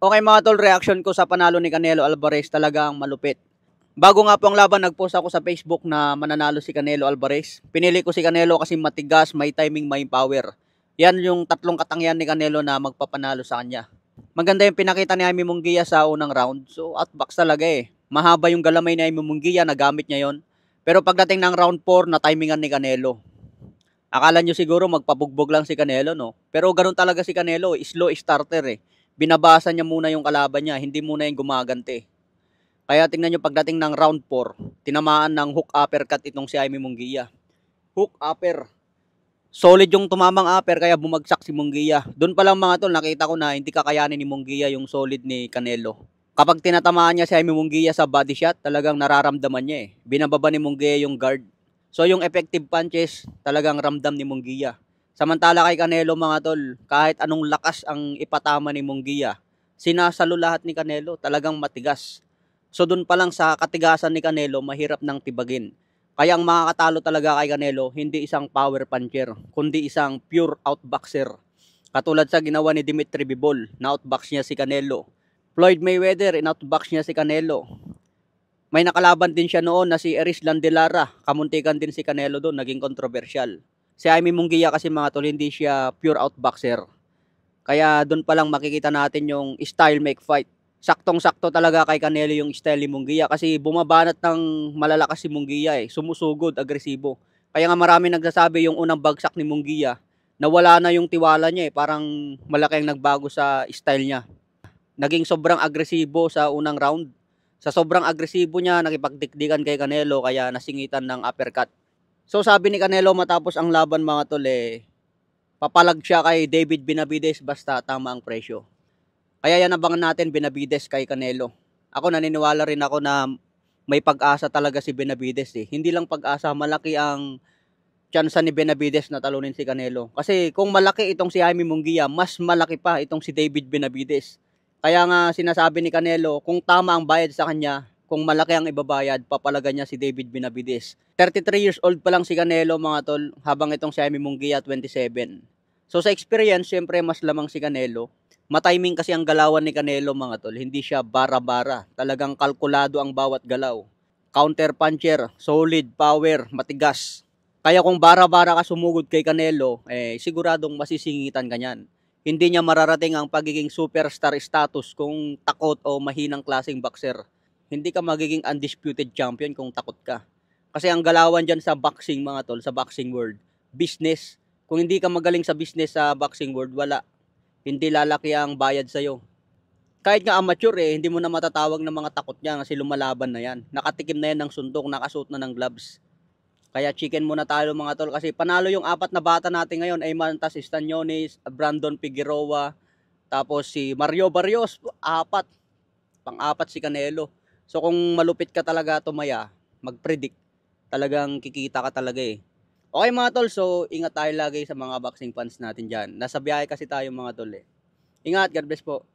Okay mga tol, reaction ko sa panalo ni Canelo Alvarez talagang malupit. Bago nga po ang laban, nag-post ako sa Facebook na mananalo si Canelo Alvarez. Pinili ko si Canelo kasi matigas, may timing, may power. Yan yung tatlong katangian ni Canelo na magpapanalo sa kanya. Maganda yung pinakita ni Jaime Munguia sa unang round. So outbox talaga eh. Mahaba yung galamay ni Jaime Munguia, nagamit niya yon. Pero pagdating ng round 4, na timingan ni Canelo. Akala nyo siguro magpabugbog lang si Canelo, no? Pero ganun talaga si Canelo, slow starter eh. Binabasa niya muna yung kalaban niya, hindi muna yung gumaganti. Kaya tingnan nyo pagdating ng round 4, tinamaan ng hook uppercut itong si Jaime Munguia. Hook upper. Solid yung tumamang upper kaya bumagsak si Munguia. Doon pa lang mga tol, nakita ko na hindi kakayanin ni Munguia yung solid ni Canelo. Kapag tinatamaan niya si Jaime Munguia sa body shot, talagang nararamdaman niya eh. Binababa ni Munguia yung guard. So yung effective punches, talagang ramdam ni Munguia. Samantala kay Canelo mga tol, kahit anong lakas ang ipatama ni Munguia, sinasalo lahat ni Canelo, talagang matigas. So dun pa lang sa katigasan ni Canelo, mahirap nang tibagin. Kaya ang makakatalo talaga kay Canelo, hindi isang power puncher, kundi isang pure outboxer. Katulad sa ginawa ni Dimitri Bivol, na outbox niya si Canelo. Floyd Mayweather, in-outbox niya si Canelo. May nakalaban din siya noon na si Eris Landelara. Kamuntikan din si Canelo doon, naging controversial. Si Jaime Munguia kasi mga tol, hindi siya pure outboxer. Kaya doon pa lang makikita natin yung style make fight. Saktong-sakto talaga kay Canelo yung style ni Munguia kasi bumabanat ng malalakas si Munguia eh. Sumusugod, agresibo. Kaya nga marami nagsasabi yung unang bagsak ni Munguia, nawala na yung tiwala niya eh. Parang malaki ang nagbago sa style niya. Naging sobrang agresibo sa unang round. Sa sobrang agresibo niya, nakipagdikdikan kay Canelo kaya nasingitan ng uppercut. So sabi ni Canelo matapos ang laban mga tol eh, papalag siya kay David Benavides basta tama ang presyo. Kaya yan abangan natin Benavides kay Canelo. Ako naniniwala rin ako na may pag-asa talaga si Benavides eh. Hindi lang pag-asa, malaki ang tsansa ni Benavides na talunin si Canelo. Kasi kung malaki itong si Jaime Munguia, mas malaki pa itong si David Benavides. Kaya nga sinasabi ni Canelo, kung tama ang bayad sa kanya, kung malaki ang ibabayad, papalagan niya si David Benavides. 33 years old pa lang si Canelo mga tol, habang itong si Jaime Munguia 27. So sa experience, syempre mas lamang si Canelo. Matiming kasi ang galawan ni Canelo mga tol, hindi siya bara-bara. Talagang kalkulado ang bawat galaw. Counter puncher, solid, power, matigas. Kaya kung bara-bara ka sumugod kay Canelo, siguradong masisingitan ka niyan. Hindi niya mararating ang pagiging superstar status kung takot o mahinang klaseng boxer. Hindi ka magiging undisputed champion kung takot ka. Kasi ang galawan dyan sa boxing mga tol, sa boxing world, business. Kung hindi ka magaling sa business sa boxing world, wala. Hindi lalaki ang bayad sa'yo. Kahit nga amateur hindi mo na matatawag ng mga takot niya kasi lumalaban na yan. Nakatikim na yan ng sundok, nakasuot na ng gloves. Kaya chicken muna tayo mga tol kasi panalo yung apat na bata natin ngayon ay Mantas Estanyones, Brandon Figueroa, tapos si Mario Barrios, apat. Pang-apat si Canelo. So kung malupit ka talaga tumaya, mag-predict, talagang kikita ka talaga eh. Okay mga tol, so ingat tayo lagi sa mga boxing fans natin dyan. Nasa biyahe kasi tayo mga tol eh. Ingat, God bless po.